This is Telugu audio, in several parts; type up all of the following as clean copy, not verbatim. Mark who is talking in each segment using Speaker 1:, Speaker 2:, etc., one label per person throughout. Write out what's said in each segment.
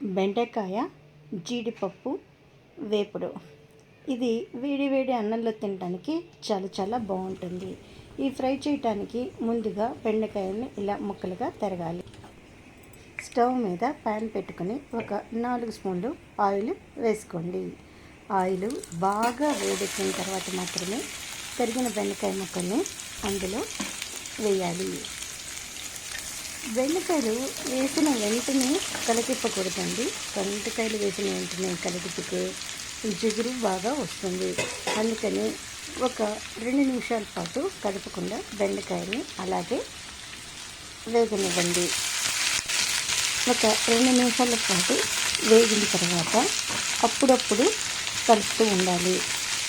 Speaker 1: బెండకాయ జీడిపప్పు వేపుడు. ఇది వేడి వేడి అన్నంలో తినడానికి చాలా చాలా బాగుంటుంది. ఈ ఫ్రై చేయడానికి ముందుగా బెండకాయని ఇలా ముక్కలుగా తరగాలి. స్టవ్ మీద ప్యాన్ పెట్టుకుని ఒక 4 స్పూన్లు ఆయిల్ వేసుకోండి. ఆయిల్ బాగా వేడెక్కిన తర్వాత మాత్రమే తరిగిన బెండకాయ ముక్కల్ని అందులో వేయాలి. బెండకాయలు వేసిన వెంటనే కలితిప్పకూడదండి. బెండకాయలు వేసిన వెంటనే కలితిప్పితే జిగురు బాగా వస్తుంది. అందుకని ఒక 2 నిమిషాల పాటు కదపకుండా బెండకాయని అలాగే వేగనివ్వండి. ఒక 2 నిమిషాల పాటు వేగిన తర్వాత అప్పుడప్పుడు కలుపుతూ ఉండాలి.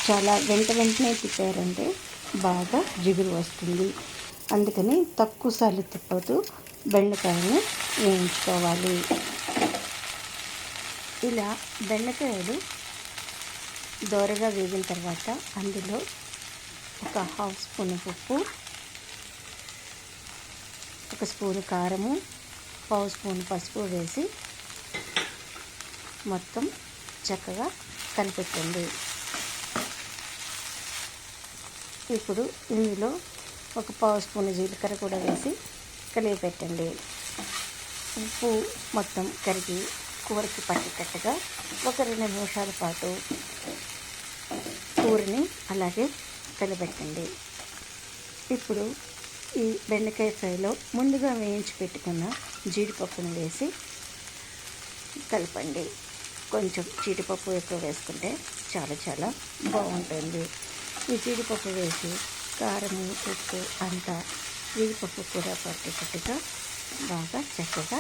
Speaker 1: చాలా వెంటనే తిప్పారంటే బాగా జిగురు వస్తుంది. అందుకని తక్కువసార్లు తిప్పుతూ బెండకాయని వేయించుకోవాలి. ఇలా బెండకాయలు దోరగా వేగిన తర్వాత అందులో ఒక 1/2 స్పూన్ ఉప్పు, 1 స్పూను కారము, 1/2 స్పూన్ పసుపు వేసి మొత్తం చక్కగా కలిపెట్టండి. ఇప్పుడు ఇందులో ఒక 1/2 స్పూన్ జీలకర్ర కూడా వేసి కలిపెట్టండి. ఉప్పు మొత్తం కరిగి కూరకి పట్టేటట్టుగా ఒక 2 నిమిషాల పాటు కూరని అలాగే కలిపెట్టండి. ఇప్పుడు ఈ బెండకాయ ఫ్రైలో ముందుగా వేయించి పెట్టుకున్న జీడిపప్పును వేసి కలపండి. కొంచెం జీడిపప్పు ఎక్కువ వేసుకుంటే చాలా చాలా బాగుంటుంది. ఈ జీడిపప్పు వేసి కారము ఉప్పు అంతా జీడిపప్పు కూడా పట్టేటట్టుగా బాగా చక్కగా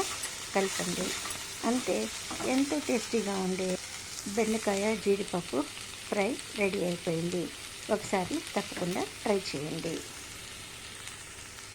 Speaker 1: కలపండి. అంతే, ఎంతో టేస్టీగా ఉండే బెండకాయ జీడిపప్పు ఫ్రై రెడీ అయిపోయింది. ఒకసారి తప్పకుండా ట్రై చేయండి.